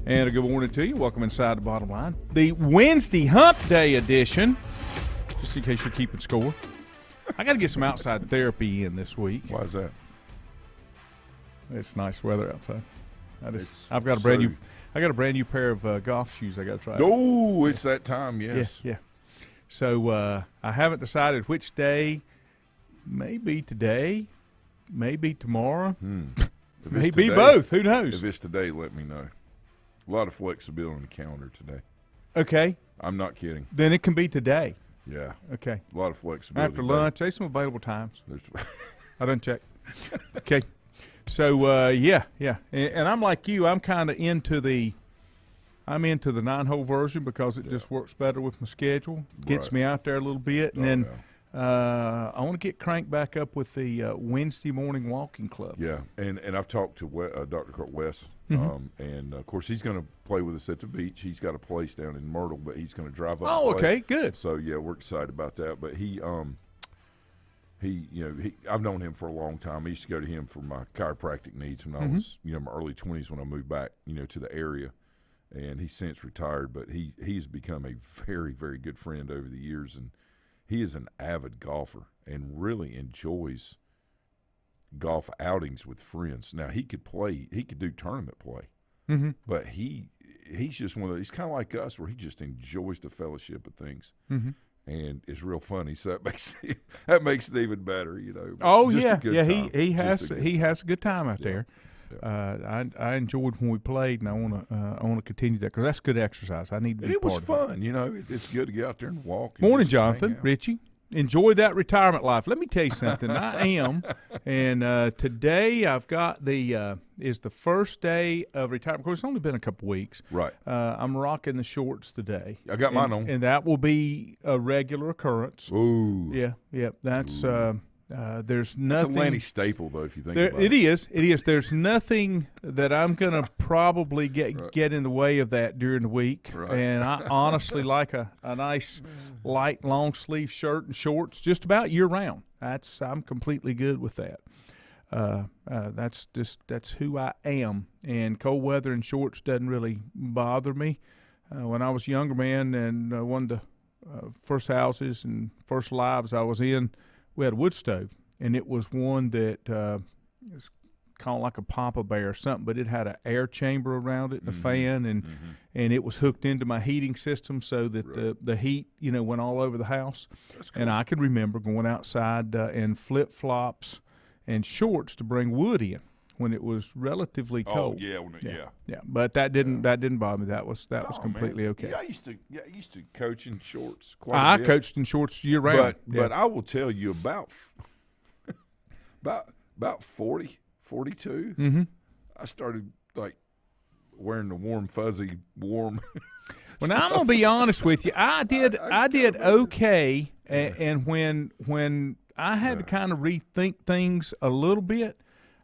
And a good morning to you. Welcome inside the Bottom Line. The Wednesday Hump Day edition, just in case you're keeping score. I got to get some outside therapy in this week. Why is that? It's nice weather outside. I've got a brand new pair of golf shoes I got to try. Oh, it's that time, yes. Yeah. So I haven't decided which day. Maybe today, maybe tomorrow, maybe both. Who knows? If it's today, let me know. A lot of flexibility on the calendar today. Okay. I'm not kidding. Then it can be today. Yeah. Okay. A lot of flexibility. After lunch, there's some available times. I didn't check. Okay. So, yeah. And I'm like you. I'm kind of into the 9-hole version because it just works better with my schedule. Gets me out there a little bit. And then I want to get cranked back up with the Wednesday morning walking club. Yeah. And I've talked to Dr. Kurt West. And, of course, he's going to play with us at the beach. He's got a place down in Myrtle, but he's going to drive up. Oh, okay, good. So, yeah, we're excited about that. But I've known him for a long time. I used to go to him for my chiropractic needs when I was, my early 20s when I moved back, to the area. And he's since retired, but he's become a very, very good friend over the years. And he is an avid golfer and really enjoys golf outings with friends. Now, he could do tournament play, but he's just one of those. He's kind of like us, where he just enjoys the fellowship of things, and it's real funny. So that makes it even better, Oh just he has a good time out there. Yeah. I enjoyed when we played, and I want to continue that because that's good exercise. I need to be part of it. It was fun, It's good to get out there and walk. Morning, Jonathan, Richie. Enjoy that retirement life. Let me tell you something. I am, and today I've got is the first day of retirement. Of course, it's only been a couple weeks. Right. I'm rocking the shorts today. I got mine on, and that will be a regular occurrence. Ooh. Yeah. That's there's nothing. It's a Lanny staple, though, if you think about it. It is. There's nothing that I'm going to probably get in the way of that during the week. Right. And I honestly like a nice light long sleeve shirt and shorts just about year round. I'm completely good with that. That's who I am. And cold weather and shorts doesn't really bother me. When I was a younger man and one of the first houses and first lives I was in, we had a wood stove, and it was one that was kind of like a Papa Bear or something, but it had an air chamber around it and a fan, and it was hooked into my heating system so that the heat, went all over the house. That's cool. And I can remember going outside in flip-flops and shorts to bring wood in when it was relatively cold. Oh, yeah. But that didn't bother me. That was completely okay. Yeah, I used to coach in shorts. I coached in shorts year round. But I will tell you about 40, 42. I started wearing the warm. Well, now I'm gonna be honest with you. I did okay, and when I had to kind of rethink things a little bit.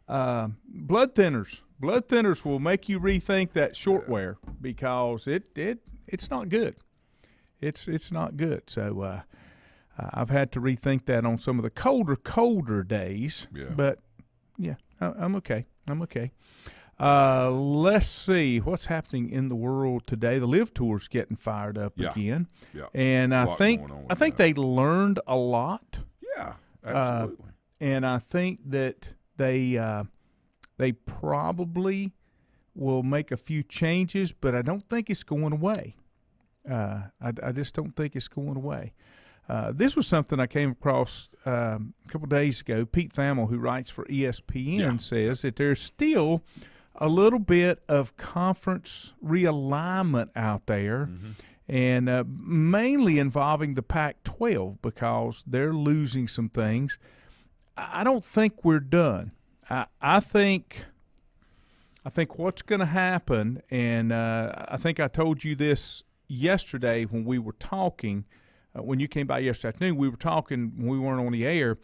Blood thinners will make you rethink that short wear because it's not good. It's not good. So I've had to rethink that on some of the colder days. Yeah. But yeah, I'm okay. Let's see what's happening in the world today. The Live Tour's getting fired up again. Yeah. And I think they learned a lot. Yeah, absolutely. And I think that they probably will make a few changes, but I don't think it's going away. I just don't think it's going away. This was something I came across a couple days ago. Pete Thamel, who writes for ESPN, says that there's still a little bit of conference realignment out there, and mainly involving the Pac-12 because they're losing some things. I don't think we're done. I think what's going to happen, and I think I told you this yesterday when we were talking, when you came by yesterday afternoon, we were talking when we weren't on the air.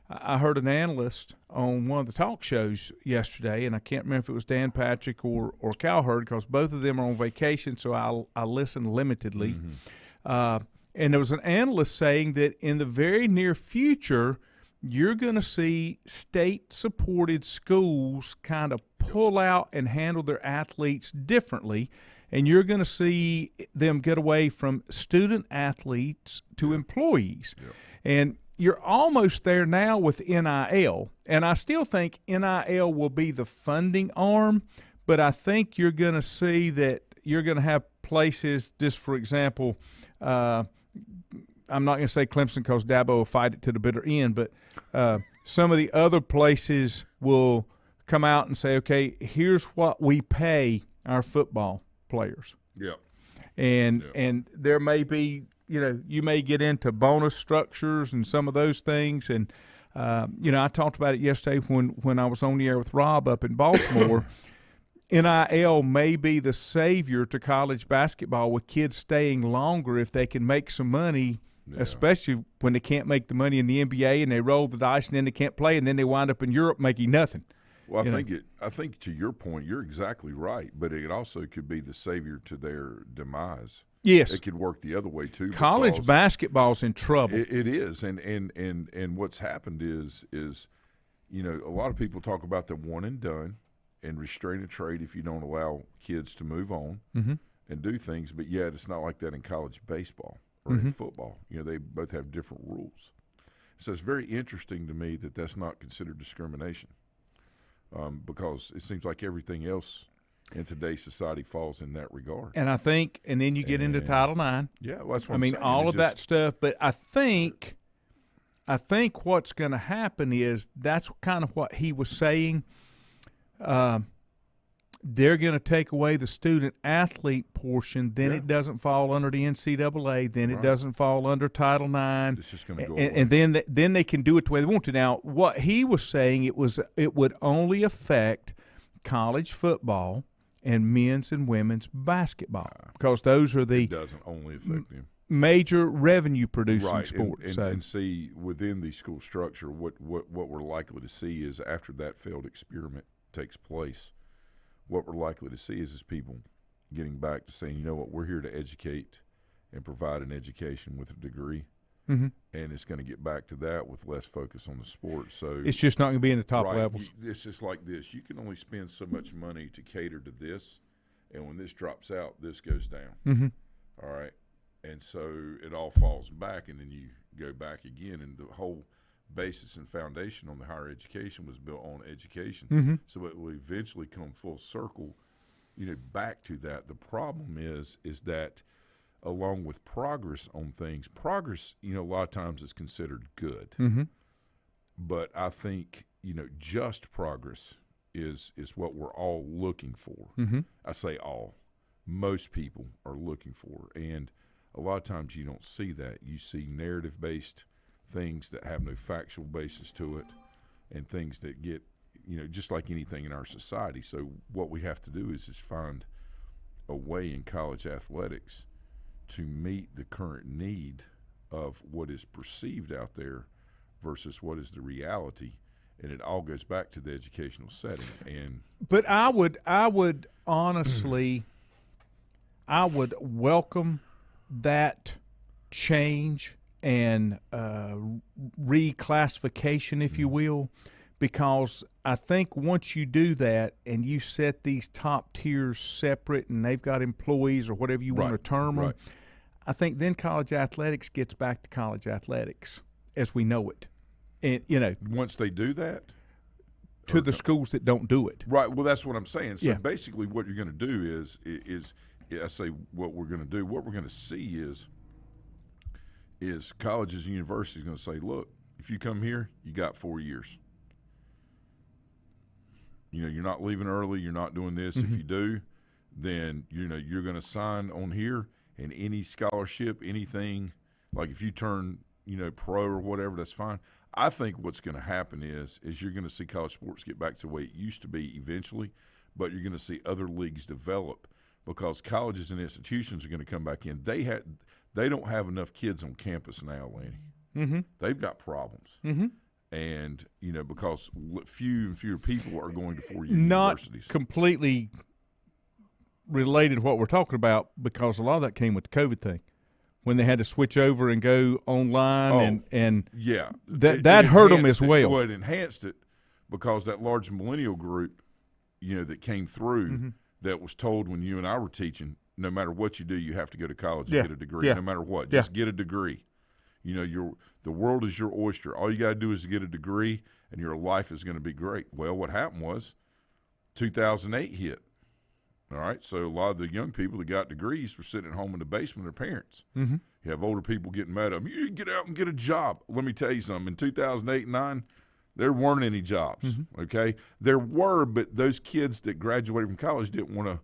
I heard an analyst on one of the talk shows yesterday, and I can't remember if it was Dan Patrick or Cowherd because both of them are on vacation, so I listen limitedly. And there was an analyst saying that in the very near future, you're going to see state-supported schools kind of pull out and handle their athletes differently. and you're going to see them get away from student athletes to employees. Yep. And you're almost there now with NIL, and I still think NIL will be the funding arm, but I think you're going to see that you're going to have places, just for example, I'm not going to say Clemson because Dabo will fight it to the bitter end, but some of the other places will come out and say, okay, here's what we pay our football players. Yeah. And there may be, you may get into bonus structures and some of those things. And, I talked about it yesterday when I was on the air with Rob up in Baltimore. NIL may be the savior to college basketball with kids staying longer if they can make some money, especially when they can't make the money in the NBA and they roll the dice and then they can't play and then they wind up in Europe making nothing. Well, I think to your point, you're exactly right, but it also could be the savior to their demise. Yes, it could work the other way too. College basketball's in trouble. It is, and what's happened is a lot of people talk about the one and done and restrain a trade if you don't allow kids to move on and do things, but yet it's not like that in college baseball or in football. They both have different rules. So it's very interesting to me that that's not considered discrimination. Because it seems like everything else in today's society falls in that regard. And I think, and then you get into Title IX. Yeah, well, that's what I'm saying. All of that stuff. But I think what's going to happen is that's kind of what he was saying. They're going to take away the student-athlete portion. Then it doesn't fall under the NCAA. Then it doesn't fall under Title IX. It's just going to go away. And then they can do it the way they want to. Now, what he was saying, it would only affect college football and men's and women's basketball because those are the it doesn't only affect them. Major revenue-producing sports. And see, within the school structure, what we're likely to see is after that failed experiment takes place, what we're likely to see is people getting back to saying, you know what, we're here to educate and provide an education with a degree. And it's going to get back to that with less focus on the sport. So it's just not going to be in the top levels. It's just like this. You can only spend so much money to cater to this, and when this drops out, this goes down. All right? And so it all falls back, and then you go back again, and the whole basis and foundation on the higher education was built on education. So it will eventually come full circle, back to that. The problem is that along with progress on things, a lot of times is considered good. But I think, just progress is what we're all looking for. I say all. Most people are looking for. And a lot of times you don't see that. You see narrative-based things that have no factual basis to it and things that get, just like anything in our society. So what we have to do is find a way in college athletics to meet the current need of what is perceived out there versus what is the reality, and it all goes back to the educational setting. But I would honestly, I would welcome that change and reclassification, if you will, because I think once you do that and you set these top tiers separate and they've got employees or whatever you want to term them, I think then college athletics gets back to college athletics as we know it. And, once they do that? To the schools that don't do it. Right. Well, that's what I'm saying. So basically what you're going to do is I say what we're going to do. What we're going to see is colleges and universities going to say, look, if you come here, you got 4 years. You're not leaving early. You're not doing this. If you do, then, you're going to sign on here, and any scholarship, anything, like if you turn, pro or whatever, that's fine. I think what's going to happen is you're going to see college sports get back to the way it used to be eventually, but you're going to see other leagues develop because colleges and institutions are going to come back in. They don't have enough kids on campus now, Lanny. They've got problems. And, because few and fewer people are going to four-year universities. Not completely related to what we're talking about because a lot of that came with the COVID thing when they had to switch over and go online and that hurt them as well. Well, it enhanced it because that large millennial group, that came through, that was told when you and I were teaching, no matter what you do, you have to go to college Yeah. and get a degree, Yeah. no matter what. Yeah. Just get a degree. You know, the world is your oyster. All you got to do is get a degree, and your life is going to be great. Well, what happened was 2008 hit. All right, so a lot of the young people that got degrees were sitting at home in the basement of their parents. Mm-hmm. You have older people getting mad at them. You get out and get a job. Let me tell you something. In 2008 and 9, there weren't any jobs, okay? There were, but those kids that graduated from college didn't want to,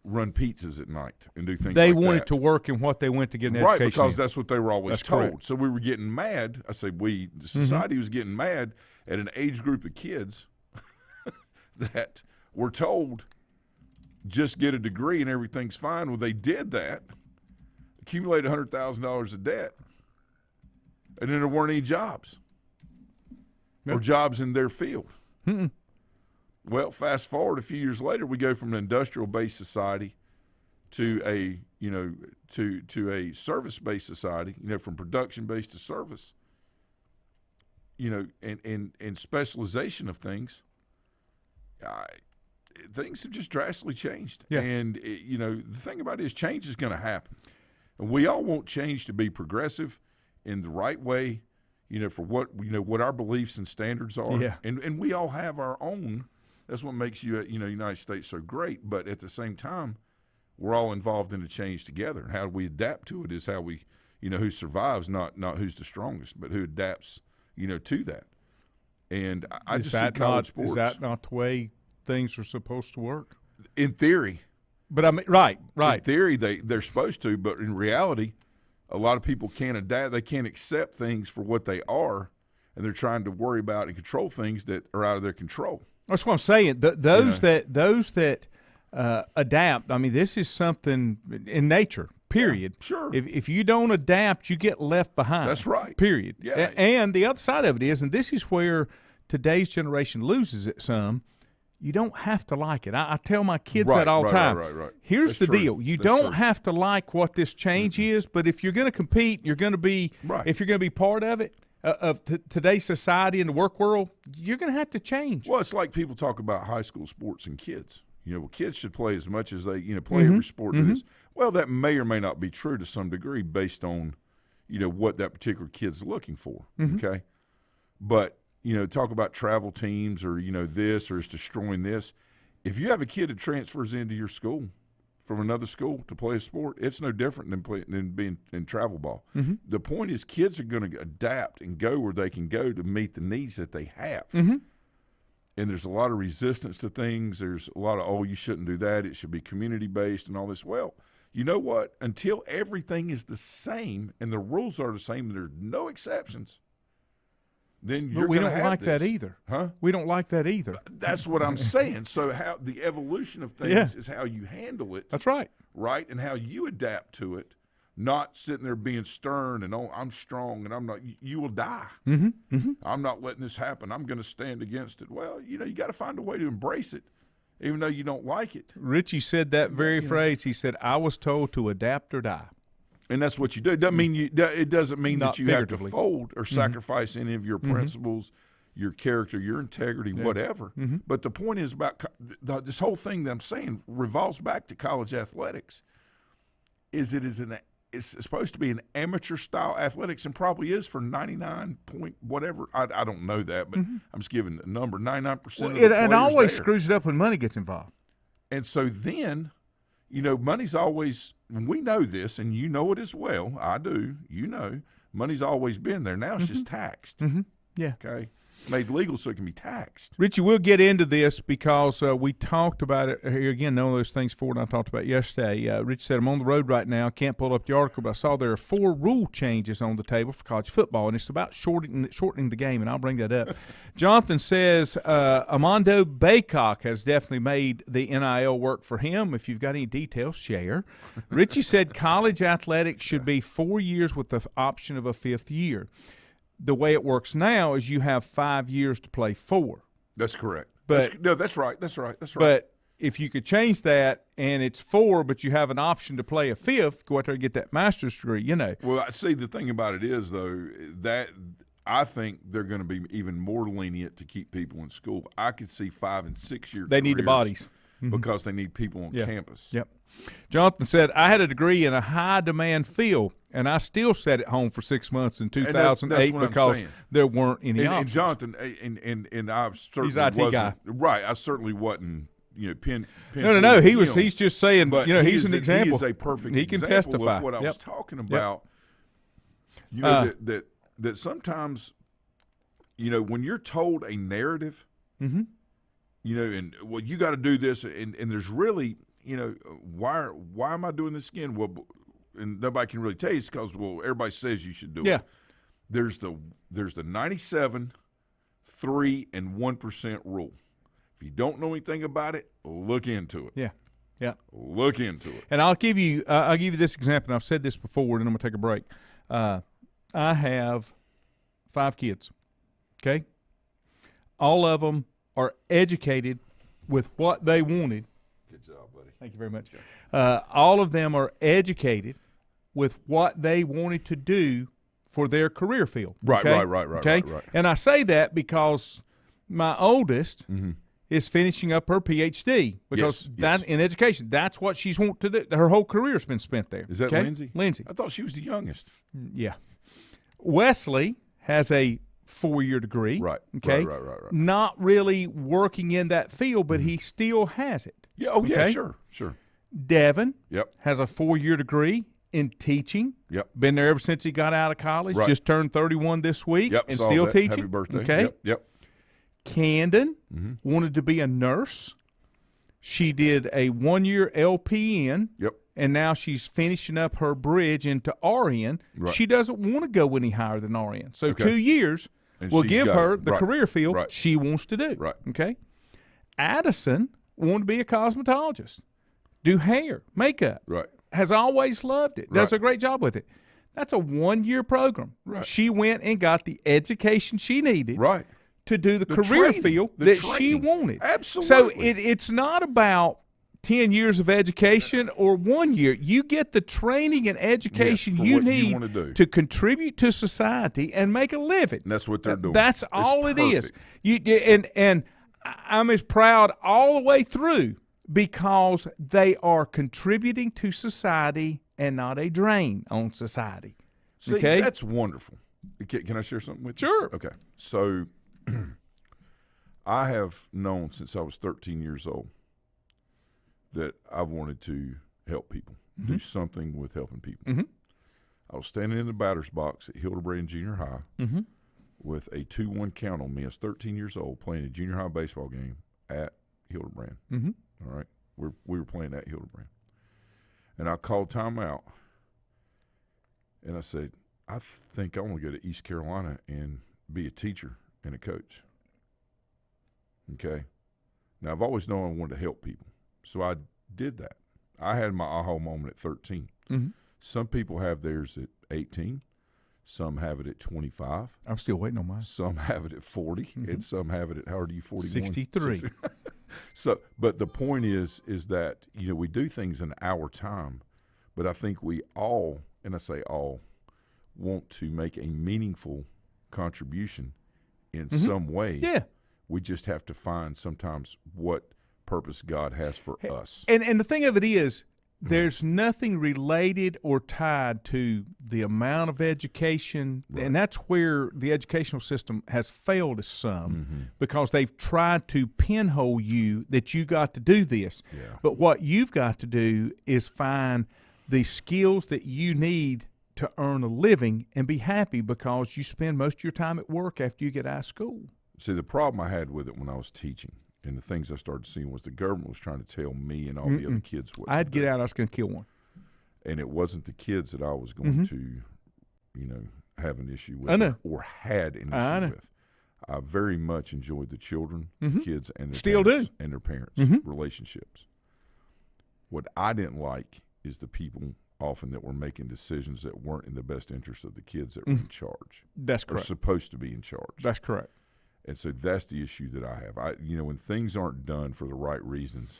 run pizzas at night and do things They like wanted that. to work in what they went to get an Right, education because in. that's what they were always That's told. correct. So we were getting mad. I say we, the society was getting mad at an age group of kids that were told just get a degree and everything's fine. Well, they did that, accumulated $100,000 of debt, and then there weren't any jobs or jobs in their field. Mm-mm. Well, fast forward a few years later, we go from an industrial-based society to a to a service-based society. From production-based to service. And specialization of things. Things have just drastically changed. Yeah. And the thing about it is, change is going to happen, and we all want change to be progressive in the right way. For what our beliefs and standards are. Yeah. And we all have our own. That's what makes United States so great. But at the same time, we're all involved in a change together. And how we adapt to it is how we, who survives, not who's the strongest, but who adapts, to that. And I just see college sports. Is that not the way things are supposed to work? In theory. But I mean, right. In theory, they're supposed to, but in reality, a lot of people can't adapt. They can't accept things for what they are, and they're trying to worry about and control things that are out of their control. That's what I'm saying. Those that adapt. I mean, this is something in nature. Period. Yeah, sure. If you don't adapt, you get left behind. That's right. Period. Yeah. And the other side of it is, and this is where today's generation loses it some. You don't have to like it. I tell my kids that all the time. Right. Here's That's the true. deal. You That's don't true. have to like what this change is, but if you're going to compete, you're going to be if you're going to be part of it, of today's society and the work world, you're going to have to change. Well, it's like people talk about high school sports and kids. Kids should play as much as they, play every sport that is. Well, that may or may not be true to some degree based on, what that particular kid's looking for, okay? But, talk about travel teams or, this or it's destroying this. If you have a kid that transfers into your school from another school to play a sport, it's no different than being in travel ball. The point is kids are going to adapt and go where they can go to meet the needs that they have. And there's a lot of resistance to things. There's a lot of, you shouldn't do that. It should be community-based and all this. Well, you know what? Until everything is the same and the rules are the same and there are no exceptions, then you're we going to don't have like this. that either. Huh? We don't like that either. That's what I'm saying. So how the evolution of things is how you handle it. That's right. Right? And how you adapt to it, not sitting there being stern and, I'm strong and I'm not. You will die. I'm not letting this happen. I'm going to stand against it. Well, you got to find a way to embrace it, even though you don't like it. Richie said that very phrase. He said, I was told to adapt or die. And that's what you do. It doesn't mean it doesn't mean Not that you have to figuratively. fold or sacrifice any of your principles, your character, your integrity, whatever. But the point is about this whole thing that I'm saying revolves back to college athletics. It's supposed to be an amateur style athletics and probably is for 99 point whatever. I don't know that, but I'm just giving a number. 99% of the players It always there. screws it up when money gets involved. And so then, money's always, and we know this, and you know it as well. I do. Money's always been there. Now it's just taxed. Yeah. Okay? Made legal so it can be taxed. Richie, we'll get into this because we talked about it here again. None of those things Ford and I talked about yesterday. Richie said, I'm on the road right now. Can't pull up the article, but I saw there are 4 rule changes on the table for college football, and it's about shortening the game, and I'll bring that up. Jonathan says Armando Baycock has definitely made the NIL work for him. If you've got any details, share. Richie said college athletics should be 4 years with the option of a 5th year. The way it works now is you have 5 years to play 4. That's correct. But that's right. But if you could change that and it's 4, but you have an option to play a 5th, go out there and get that master's degree, Well, I see the thing about it is, though, that I think they're going to be even more lenient to keep people in school. I could see 5 and 6 year They need the bodies. because they need people on Yeah. campus. Yep. Jonathan said, I had a degree in a high-demand field, and I still sat at home for 6 months in 2008 that's what I'm because saying. there weren't any And options. Jonathan, and I certainly He's IT wasn't guy. right. I certainly wasn't. Pin No. He's just saying. But he's an example. He is a perfect. He can example testify. of what I Yep. was talking about. That sometimes, when you're told a narrative, Mm-hmm. and you got to do this, and there's really, why am I doing this again? Well, and nobody can really tell you. It's because everybody says you should do Yeah. it. There's the 97, 3, and 1% rule. If you don't know anything about it, look into it. Yeah. Look into it. And I'll give you this example. And I've said this before, and I'm going to take a break. I have 5 kids. Okay, all of them are educated with what they wanted. Good job, buddy. Thank you very much. All of them are educated with what they wanted to do for their career field. Right. Okay? Right. And I say that because my oldest is finishing up her PhD because in education, that's what she's want to do. Her whole career's been spent there. Is that Lindsay? Lindsay. I thought she was the youngest. Yeah. Wesley has a 4-year degree. Right. Okay. Right. Not really working in that field, but he still has it. Yeah. Oh, yeah. Okay? Sure. Devin Yep. has a 4-year degree in teaching. Yep. Been there ever since he got out of college. Right. Just turned 31 this week Yep. and Saw still that. teaching. Happy birthday. Okay. Yep. Camden wanted to be a nurse. She did a 1-year LPN. Yep. And now she's finishing up her bridge into RN. Right. She doesn't want to go any higher than RN. So Okay. 2 years And will she's give got her it. the Right. career field Right. she wants to do. Right. Okay. Addison wanted to be a cosmetologist, do hair, makeup. Right. Has always loved it. Does Right. a great job with it. That's a 1-year program. Right. She went and got the education she needed Right. to do the career training. field The that she training. wanted. Absolutely. So it's not about 10 years of education or 1 year. You get the training and education for you what you need wanna do. to contribute to society and make a living. And that's what they're doing. That's It's all it is. perfect. And I'm as proud all the way through because they are contributing to society and not a drain on society. See, Okay? that's wonderful. Can I share something with you? Sure. Okay. So I have known since I was 13 years old that I've wanted to help people, do something with helping people. Mhm. I was standing in the batter's box at Hildebrand Junior High Mhm. with a 2-1 count on me. I was 13 years old playing a junior high baseball game at Hildebrand. Mhm. All right. We were playing at Hildebrand. And I called timeout, and I said, I think I want to go to East Carolina and be a teacher and a coach. Okay? Now, I've always known I wanted to help people, so I did that. I had my aha moment at 13. Mhm. Some people have theirs at 18. Some have it at 25. I'm still waiting on mine. Some have it at 40, and some have it at, how old are you, 41? 63. So, but the point is that, we do things in our time, but I think we all, and I say all, want to make a meaningful contribution in some way. Yeah. We just have to find sometimes what purpose God has for us. And the thing of it is, there's nothing related or tied to the amount of education, and that's where the educational system has failed us some because they've tried to pinhole you that you got to do this. Yeah. But what you've got to do is find the skills that you need to earn a living and be happy because you spend most of your time at work after you get out of school. See, the problem I had with it when I was teaching and the things I started seeing was the government was trying to tell me and all the other kids what I'd to get do. out, I was going to kill one. And it wasn't the kids that I was going to, have an issue with I know. or had an I know. issue with. I very much enjoyed the children, kids, and their Still parents, do. and their parents' relationships. What I didn't like is the people often that were making decisions that weren't in the best interest of the kids that were in charge. That's Or correct. supposed to be in charge. That's correct. And so that's the issue that I have. When things aren't done for the right reasons,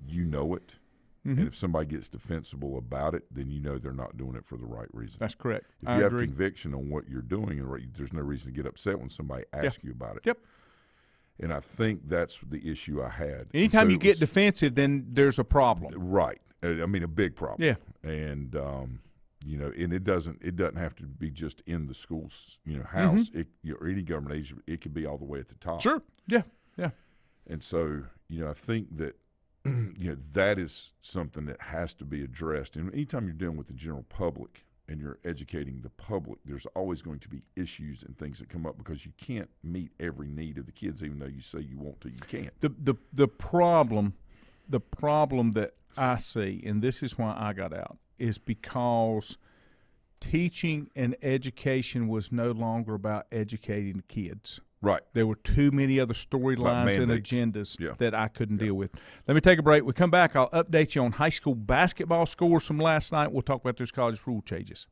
you know it. And if somebody gets defensible about it, then you know they're not doing it for the right reason. That's correct. If I you have agree. conviction on what you're doing, and there's no reason to get upset when somebody asks you about it. Yep. And I think that's the issue I had. Anytime So you it get was- defensive, then there's a problem. Right. I mean, a big problem. Yeah. And, and it doesn't have to be just in the school's, house or any government agency. It could be all the way at the top. Sure. Yeah. Yeah. And so, I think that, that is something that has to be addressed. And anytime you're dealing with the general public and you're educating the public, there's always going to be issues and things that come up because you can't meet every need of the kids, even though you say you want to. You can't. The problem that I see, and this is why I got out, is because teaching and education was no longer about educating the kids. Right. There were too many other storylines and agendas that I couldn't deal with. Let me take a break. We come back, I'll update you on high school basketball scores from last night. We'll talk about those college rule changes.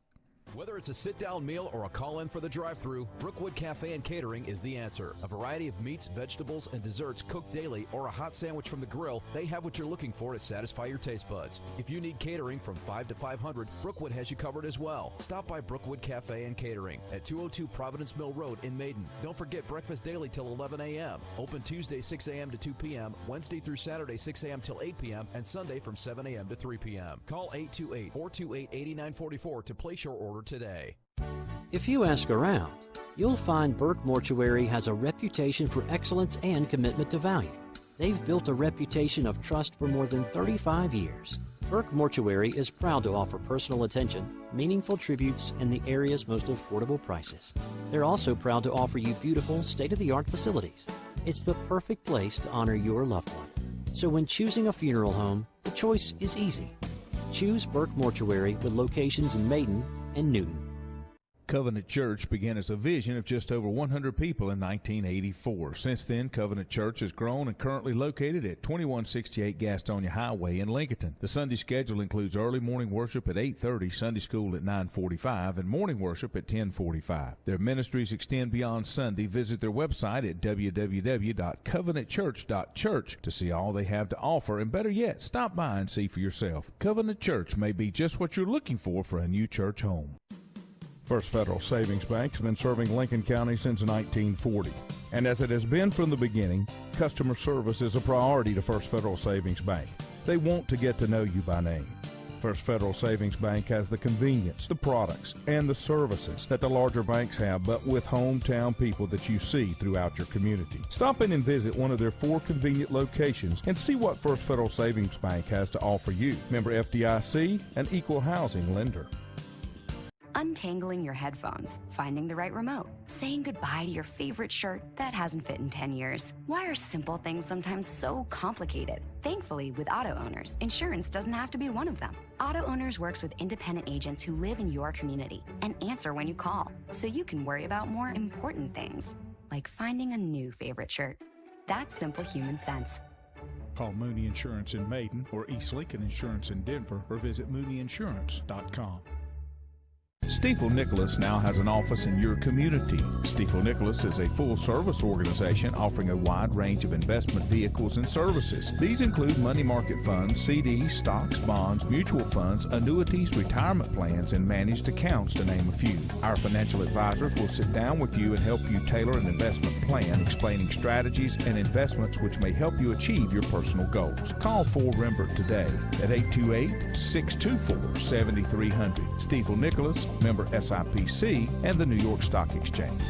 Whether it's a sit-down meal or a call-in for the drive-thru, Brookwood Cafe and Catering is the answer. A variety of meats, vegetables, and desserts cooked daily, or a hot sandwich from the grill, they have what you're looking for to satisfy your taste buds. If you need catering from 5 to 500, Brookwood has you covered as well. Stop by Brookwood Cafe and Catering at 202 Providence Mill Road in Maiden. Don't forget breakfast daily till 11 a.m. Open Tuesday 6 a.m. to 2 p.m., Wednesday through Saturday 6 a.m. till 8 p.m., and Sunday from 7 a.m. to 3 p.m. Call 828-428-8944 to place your order today. If you ask around, you'll find Burke Mortuary has a reputation for excellence and commitment to value. They've built a reputation of trust for more than 35 years. Burke Mortuary is proud to offer personal attention, meaningful tributes, and the area's most affordable prices. They're also proud to offer you beautiful, state-of-the-art facilities. It's the perfect place to honor your loved one. So when choosing a funeral home, the choice is easy. Choose Burke Mortuary with locations in Maiden and Newton. Covenant Church began as a vision of just over 100 people in 1984. Since then, Covenant Church has grown and currently located at 2168 Gastonia Highway in Lincoln. The Sunday schedule includes early morning worship at 8:30, Sunday school at 9:45, and morning worship at 10:45. Their ministries extend beyond Sunday. Visit their website at www.covenantchurch.church to see all they have to offer, and better yet, stop by and see for yourself. Covenant Church may be just what you're looking for a new church home. First Federal Savings Bank has been serving Lincoln County since 1940. And as it has been from the beginning, customer service is a priority to First Federal Savings Bank. They want to get to know you by name. First Federal Savings Bank has the convenience, the products, and the services that the larger banks have, but with hometown people that you see throughout your community. Stop in and visit one of their 4 convenient locations and see what First Federal Savings Bank has to offer you. Member FDIC, an equal housing lender. Untangling your headphones, finding the right remote, saying goodbye to your favorite shirt that hasn't fit in 10 years. Why are simple things sometimes so complicated? Thankfully, with Auto Owners, insurance doesn't have to be one of them. Auto Owners works with independent agents who live in your community and answer when you call, so you can worry about more important things, like finding a new favorite shirt. That's simple human sense. Call Mooney Insurance in Maiden or East Lincoln Insurance in Denver or visit mooneyinsurance.com. Stifel Nicholas now has an office in your community. Stifel Nicholas is a full-service organization offering a wide range of investment vehicles and services. These include money market funds, CDs, stocks, bonds, mutual funds, annuities, retirement plans, and managed accounts, to name a few. Our financial advisors will sit down with you and help you tailor an investment plan, explaining strategies and investments which may help you achieve your personal goals. Call 4Rembert today at 828-624-7300. Stifel Nicholas, member SIPC, and the New York Stock Exchange.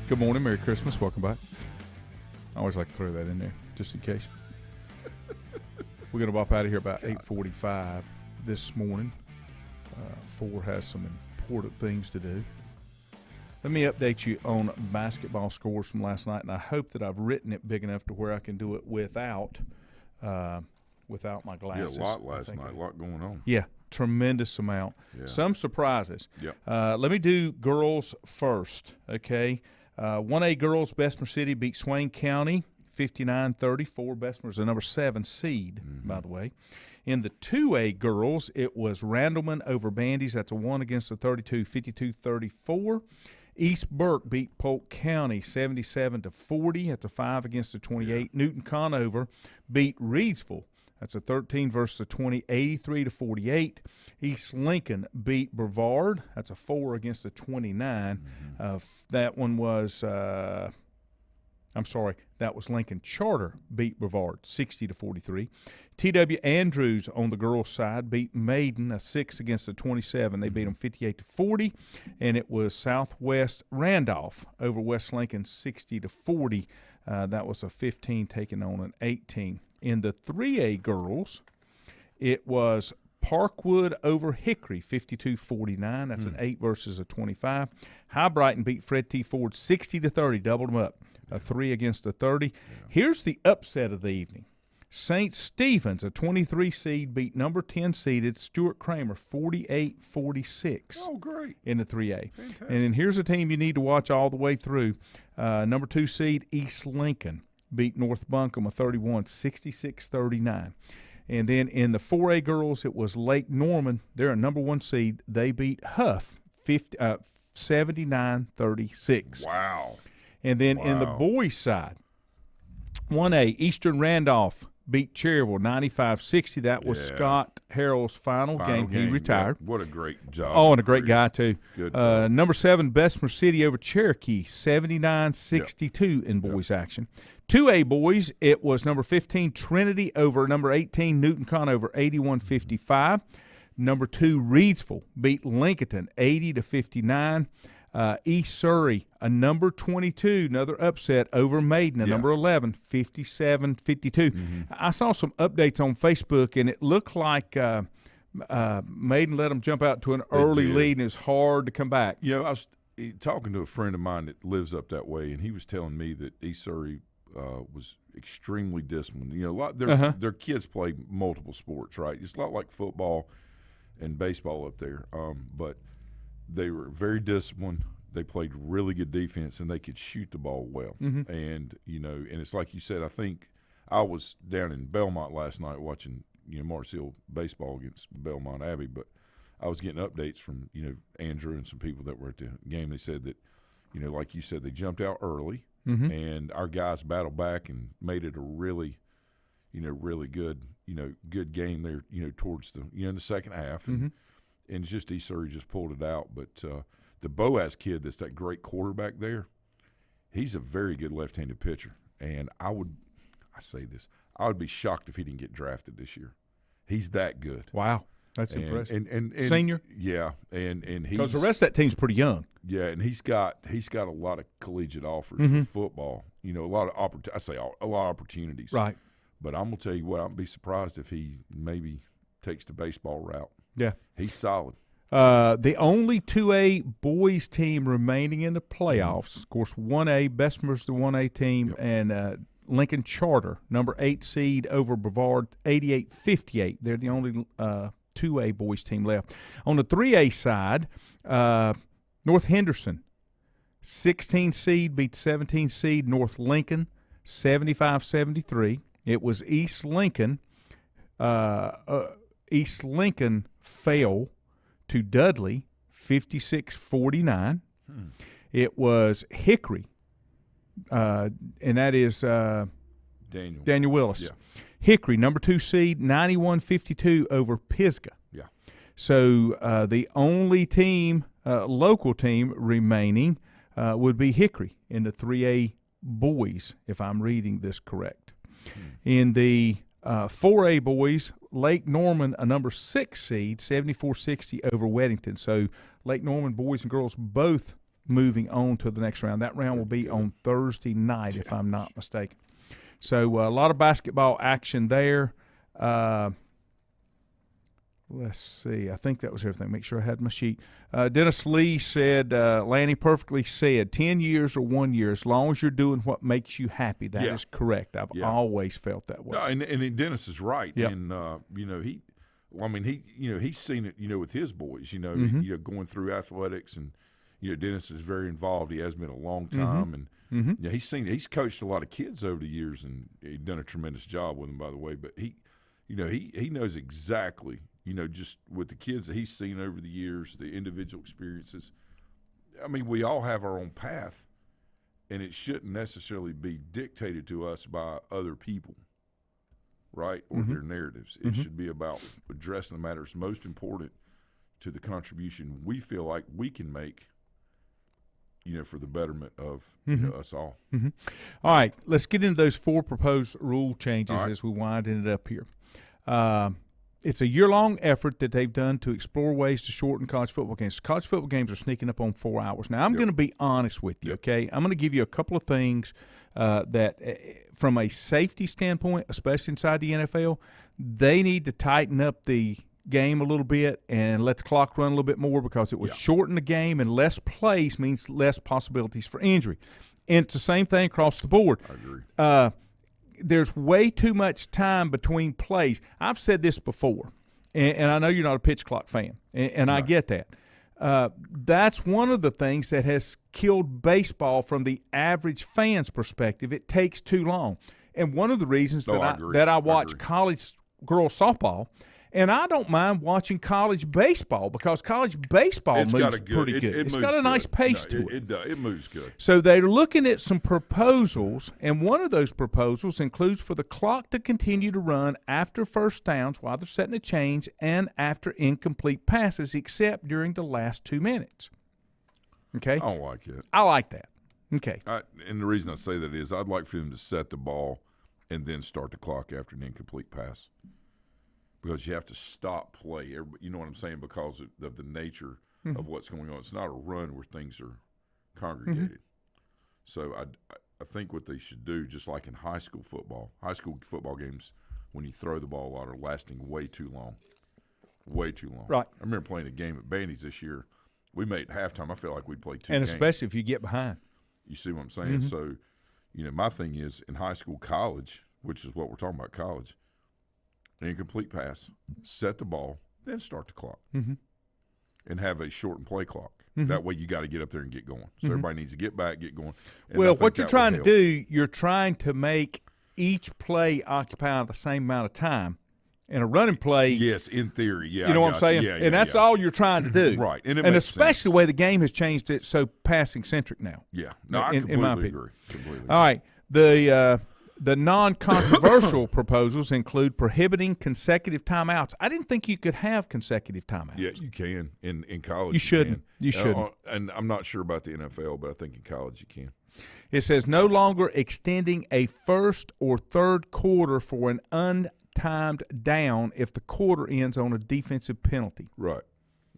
Good morning, Merry Christmas, welcome back. I always like to throw that in there, just in case. We're going to bop out of here about 8:45 this morning. 4 has some important things to do. Let me update you on basketball scores from last night, and I hope that I've written it big enough to where I can do it without my glasses. Yeah, a lot last night, a lot going on. Yeah, tremendous amount. Yeah. Some surprises. Yep. Let me do girls first, okay? 1A girls, Bessemer City beat Swain County 59-34. Bessemer's the number 7 seed, by the way. In the 2A girls, it was Randleman over Bandy's. That's a 1 against the 32, 52-34. East Burke beat Polk County 77-40. That's a 5 against the 28. Newton Conover beat Reedsville. That's a 13 versus a 20, 83-48. East Lincoln beat Brevard. That's a 4 against the 29. That one was that was Lincoln Charter beat Brevard 60-43. T.W. Andrews on the girls' side beat Maiden, a 6 against the 27. They beat them 58-40. And it was Southwest Randolph over West Lincoln 60-40. That was a 15 taking on an 18. In the 3A girls, it was Parkwood over Hickory, 52-49. That's an 8 versus a 25. High Brighton beat Fred T. Ford 60-30, doubled them up, a 3 against a 30. Yeah. Here's the upset of the evening. St. Stephen's, a 23 seed, beat number 10 seeded Stuart Kramer 48-46. Oh, great. In the 3A. Fantastic. And then here's a team you need to watch all the way through. Number 2 seed East Lincoln beat North Buncombe a 31, 66-39. And then in the 4A girls, it was Lake Norman. They're a number 1 seed. They beat Huff 79-36. Wow. And then in the boys' side, 1A, Eastern Randolph beat Cherryville 95-60. That was Scott Harrell's final game. He retired. Yeah. What a great job. Oh, and a great guy, too. Good. Number 7, Bessemer City over Cherokee, 79-62 in boys action. 2A boys, it was number 15, Trinity over number 18, Newton Conover, 81-55. Number 2, Reedsville beat Lincoln 80-59. East Surrey, a number 22, another upset over Maiden, a number 11, 57-52. I saw some updates on Facebook, and it looked like Maiden let them jump out to an early lead, and it's hard to come back. You know, I was talking to a friend of mine that lives up that way, and he was telling me that East Surrey was extremely disciplined. You know, a lot their kids play multiple sports, right? It's a lot like football and baseball up there, but they were very disciplined. They played really good defense, and they could shoot the ball well. And, you know, and it's like you said, I think I was down in Belmont last night watching, you know, Marshall baseball against Belmont Abbey, but I was getting updates from, you know, Andrew and some people that were at the game. They said that, you know, like you said, they jumped out early, and our guys battled back and made it a really, you know, really good, you know, good game there, you know, towards the, you know, in the second half. And it's just East Surrey just pulled it out. But the Boaz kid that's that great quarterback there, he's a very good left-handed pitcher. And I would be shocked if he didn't get drafted this year. He's that good. Wow. That's impressive. And senior? Yeah. And he's – because the rest of that team's pretty young. Yeah, and he's got a lot of collegiate offers for football. You know, a lot of opportunities. Right. But I'm going to tell you what, I'd be surprised if he maybe takes the baseball route. Yeah. He's solid. The only 2A boys team remaining in the playoffs, of course, 1A, Bessemer's the 1A team, and Lincoln Charter, number 8 seed over Brevard, 88-58. They're the only 2A boys team left. On the 3A side, North Henderson, 16 seed beat 17 seed North Lincoln, 75-73. It was East Lincoln. East Lincoln fell to Dudley, 56-49. It was Hickory, and that is Daniel Willis. Yeah. Hickory, number 2 seed, 91-52 over Pisgah. Yeah. So the only team, local team remaining would be Hickory in the 3A boys, if I'm reading this correct. In the 4A boys, Lake Norman, a number 6 seed, 74-60 over Weddington. So Lake Norman boys and girls both moving on to the next round. That round will be on Thursday night, if I'm not mistaken. So a lot of basketball action there. Let's see. I think that was everything. Make sure I had my sheet. Dennis Lee said, Lanny perfectly said, 10 years or 1 year, as long as you're doing what makes you happy. That is correct. I've always felt that way. No, and Dennis is right. Yep. And, you know, he's seen it, you know, with his boys, you know, going through athletics and, Dennis is very involved. He has been a long time, and he's coached a lot of kids over the years, and he's done a tremendous job with them, by the way. But he knows exactly, just with the kids that he's seen over the years, the individual experiences. I mean, we all have our own path, and it shouldn't necessarily be dictated to us by other people, right, or their narratives. It should be about addressing the matters most important to the contribution we feel like we can make, for the betterment of us all. All right, let's get into those 4 proposed rule changes as we wind it up here. It's a year-long effort that they've done to explore ways to shorten college football games. College football games are sneaking up on 4 hours. Now, I'm going to be honest with you, okay? I'm going to give you a couple of things that, from a safety standpoint, especially inside the NFL, they need to tighten up the game a little bit and let the clock run a little bit more, because it would shorten the game, and less plays means less possibilities for injury. And it's the same thing across the board. I agree. There's way too much time between plays. I've said this before, and I know you're not a pitch clock fan, and I get that. That's one of the things that has killed baseball from the average fan's perspective. It takes too long. And one of the reasons that I watch college girls softball, and I don't mind watching college baseball, because college baseball moves pretty good. It's got a nice pace to it. It does. It moves good. So they're looking at some proposals, and one of those proposals includes for the clock to continue to run after first downs while they're setting the chains and after incomplete passes, except during the last 2 minutes. Okay? I don't like it. I like that. Okay. And the reason I say that is I'd like for them to set the ball and then start the clock after an incomplete pass. Because you have to stop play. You know what I'm saying? Because of the nature of what's going on. It's not a run where things are congregated. So I think what they should do, just like in high school football games, when you throw the ball a lot, are lasting way too long. Way too long. Right. I remember playing a game at Bandy's this year. We made halftime. I felt like we'd played 2 and games. especially if you get behind. You see what I'm saying? So, my thing is in high school, college, which is what we're talking about, college, incomplete pass, set the ball, then start the clock, and have a shortened play clock. That way you got to get up there and get going. So everybody needs to get back, get going. Well, what you're trying to do, you're trying to make each play occupy the same amount of time. And a running play. Yes, in theory, yeah. You know what I'm saying? Yeah, and that's all you're trying to do. Right. And especially the way the game has changed, it so passing-centric now. Yeah. No, I completely agree. All right. The non-controversial proposals include prohibiting consecutive timeouts. I didn't think you could have consecutive timeouts. Yeah, you can. In college, you shouldn't. You shouldn't. And I'm not sure about the NFL, but I think in college you can. It says no longer extending a first or third quarter for an untimed down if the quarter ends on a defensive penalty. Right.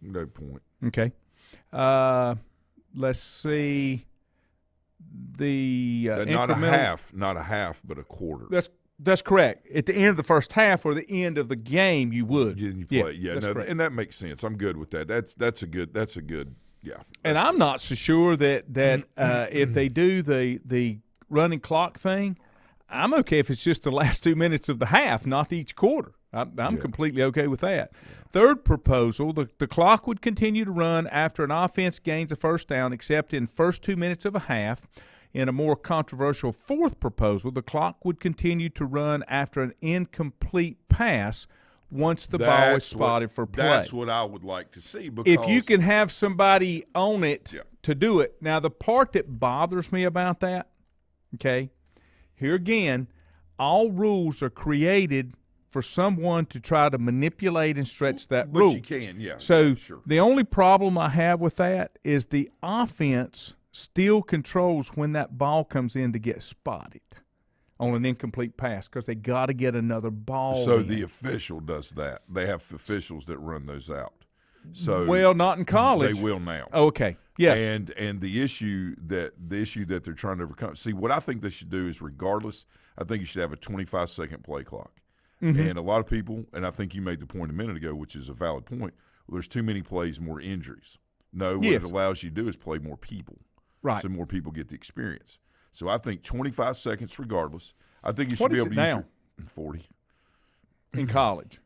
No point. Okay. Let's see. Not a half, but a quarter. That's correct. At the end of the first half or the end of the game, you would. You play. And that makes sense. I'm good with that. That's a good. Yeah. And I'm not so sure that if they do the running clock thing, I'm okay if it's just the last 2 minutes of the half, not each quarter. I'm completely okay with that. Yeah. Third proposal, the clock would continue to run after an offense gains a first down, except in first 2 minutes of a half. In a more controversial fourth proposal, the clock would continue to run after an incomplete pass once the ball is spotted for play. That's what I would like to see. Because if you can have somebody on it to do it. Now, the part that bothers me about that, okay, here again, all rules are created for someone to try to manipulate and stretch that rule. But you can, yeah. So sure. The only problem I have with that is the offense still controls when that ball comes in to get spotted on an incomplete pass because they got to get another ball So in. the official does that. They have officials that run those out. So well, not in college. They will now. Oh, okay. Yeah. And the issue that they're trying to overcome. See, what I think they should do is, regardless, I think you should have a 25-second play clock. Mm-hmm. And a lot of people, and I think you made the point a minute ago, which is a valid point. Well, there's too many plays, more injuries. No, what it allows you to do is play more people. Right. So more people get the experience. So I think 25 seconds regardless. I think you should be able to use 40 in college.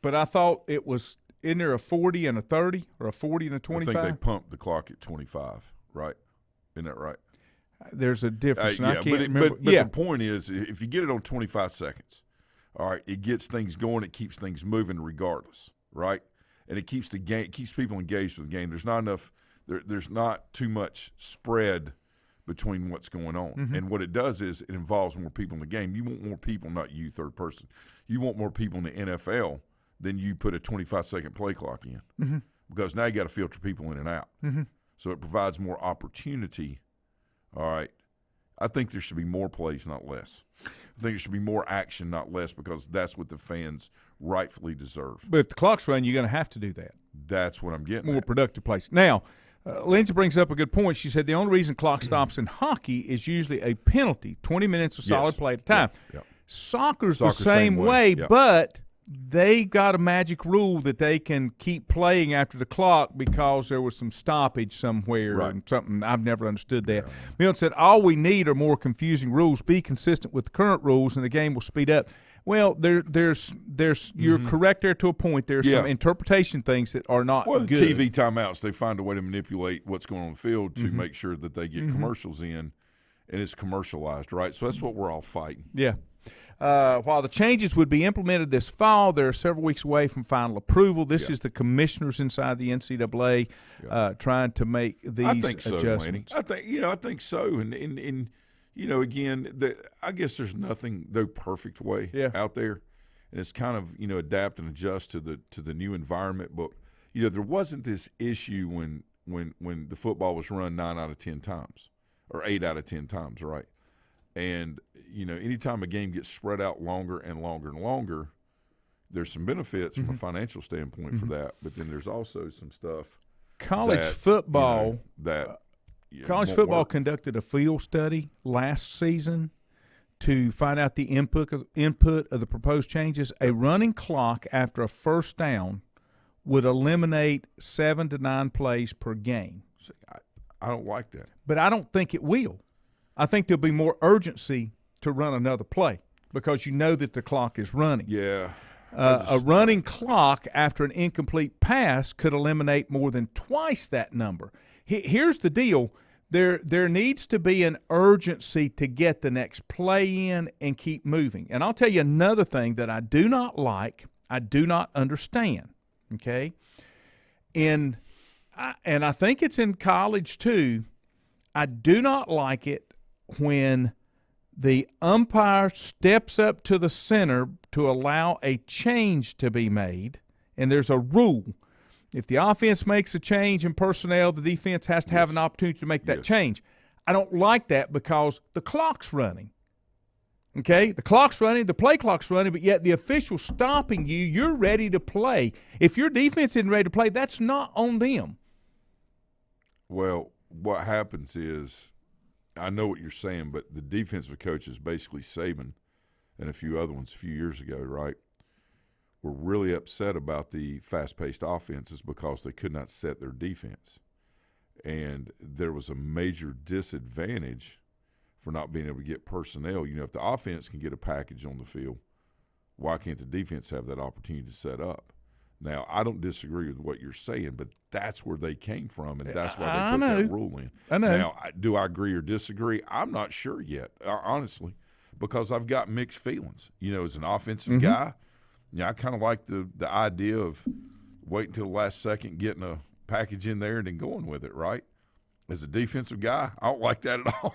But I thought it was isn't there a 40 and a 30 or a 40 and a 25? I think they pumped the clock at 25, right? Isn't that right? There's a difference. And I yeah, can't remember. but the point is, if you get it on 25 seconds, all right, it gets things going. It keeps things moving regardless, right? And it keeps people engaged with the game. There's not enough. There's not too much spread between what's going on. Mm-hmm. And what it does is it involves more people in the game. You want more people, not you, third person. You want more people in the NFL than you put a 25-second play clock in, mm-hmm. because now you got to filter people in and out. Mm-hmm. So it provides more opportunity. All right. I think there should be more plays, not less. I think there should be more action, not less, because that's what the fans rightfully deserve. But if the clock's running, you're going to have to do that. That's what I'm getting more at. Productive plays. Now, Lindsay brings up a good point. She said the only reason clock stops in hockey is usually a penalty, 20 minutes of solid play at a time. Yeah. Soccer's the same way, but they got a magic rule that they can keep playing after the clock because there was some stoppage somewhere and something. I've never understood that. Milton said all we need are more confusing rules. Be consistent with the current rules, and the game will speed up. Well, there's you're correct there to a point. There's some interpretation things that are not good. The TV timeouts, they find a way to manipulate what's going on the field to make sure that they get commercials in, and it's commercialized, right? So that's what we're all fighting. Yeah. While the changes would be implemented this fall, they're several weeks away from final approval. This is the commissioners inside the NCAA trying to make these adjustments. I think so. And again, I guess there's no perfect way out there, and it's kind of adapt and adjust to the new environment. But there wasn't this issue when the football was run 9 out of 10 times or 8 out of 10 times, right? And anytime a game gets spread out longer and longer and longer, there's some benefits from a financial standpoint for that. But then there's also some stuff. College football conducted a field study last season to find out the input of the proposed changes. A running clock after a first down would eliminate 7 to 9 plays per game. I don't like that. But I don't think it will. I think there'll be more urgency to run another play because that the clock is running. Yeah. A running clock after an incomplete pass could eliminate more than twice that number. Here's the deal. There needs to be an urgency to get the next play in and keep moving. And I'll tell you another thing that I do not like, I do not understand, okay? And I think it's in college too. I do not like it when the umpire steps up to the center to allow a change to be made, and there's a rule. If the offense makes a change in personnel, the defense has to have an opportunity to make that change. I don't like that because the clock's running. Okay? The clock's running, the play clock's running, but yet the official's stopping you. You're ready to play. If your defense isn't ready to play, that's not on them. Well, what happens is, I know what you're saying, but the defensive coaches, basically Saban and a few other ones a few years ago, right, were really upset about the fast-paced offenses because they could not set their defense. And there was a major disadvantage for not being able to get personnel. If the offense can get a package on the field, why can't the defense have that opportunity to set up? Now, I don't disagree with what you're saying, but that's where they came from, and that's why they put that rule in. I know. Now, do I agree or disagree? I'm not sure yet, honestly, because I've got mixed feelings. As an offensive guy, I kind of like the idea of waiting until the last second, getting a package in there, and then going with it, right? As a defensive guy, I don't like that at all.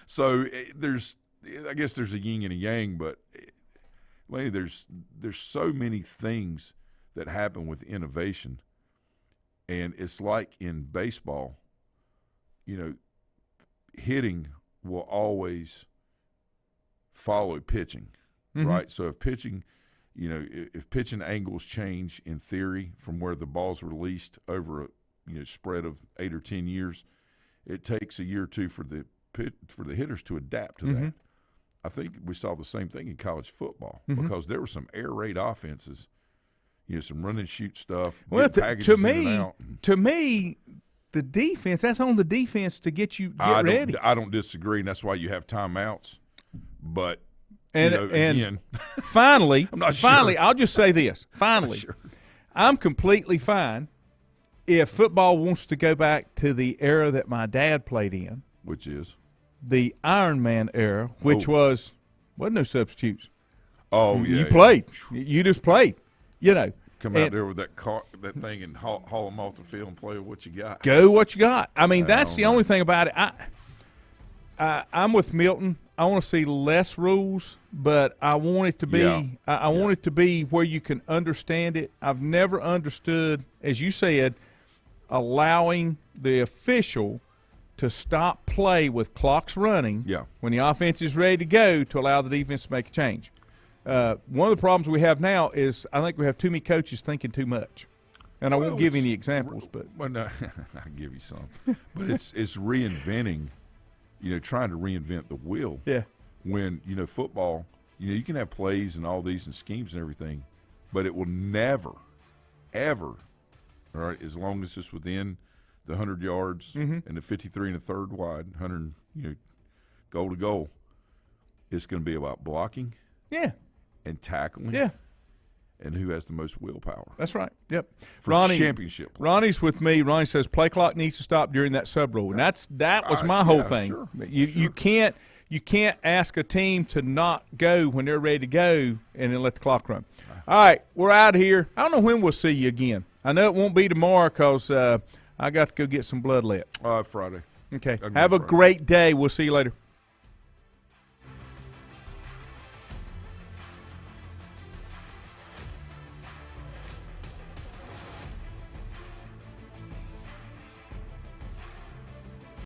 So I guess there's a yin and a yang, but there's so many things that happen with innovation, and it's like in baseball, hitting will always follow pitching, right? So if pitching, if pitching angles change in theory from where the ball's released over a spread of 8 or 10 years, it takes a year or two for the hitters to adapt to that. I think we saw the same thing in college football because there were some air raid offenses. Some run and shoot stuff. Well, to me, the defense, that's on the defense to get ready. I don't disagree, and that's why you have timeouts. But, again, finally, I'll just say this. Finally, I'm completely fine if football wants to go back to the era that my dad played in, which is the Iron Man era, which wasn't no substitutes. Oh, yeah. You played. You just played. You know. Come out there with that thing and haul them off the field and play with what you got. Go what you got. I mean, that's the only thing about it. I'm with Milton. I want to see less rules, but I want it to be I want it to be where you can understand it. I've never understood, as you said, allowing the official to stop play with clocks running when the offense is ready to go to allow the defense to make a change. One of the problems we have now is I think we have too many coaches thinking too much. And I won't give any examples, but no, I'll give you some. But it's reinventing, trying to reinvent the wheel. Yeah. When, football, you can have plays and all these and schemes and everything, but it will never, ever, all right, as long as it's within the 100 yards and the 53 and a third wide, 100, goal to goal, it's going to be about blocking. Yeah. And tackling. Yeah. And who has the most willpower. That's right. Yep. For championship play. Ronnie's with me. Ronnie says play clock needs to stop during that sub rule. And that was my whole thing. Sure. You can't ask a team to not go when they're ready to go and then let the clock run. All right, we're out of here. I don't know when we'll see you again. I know it won't be tomorrow because I got to go get some blood let. Friday. Okay. Have a great day. We'll see you later.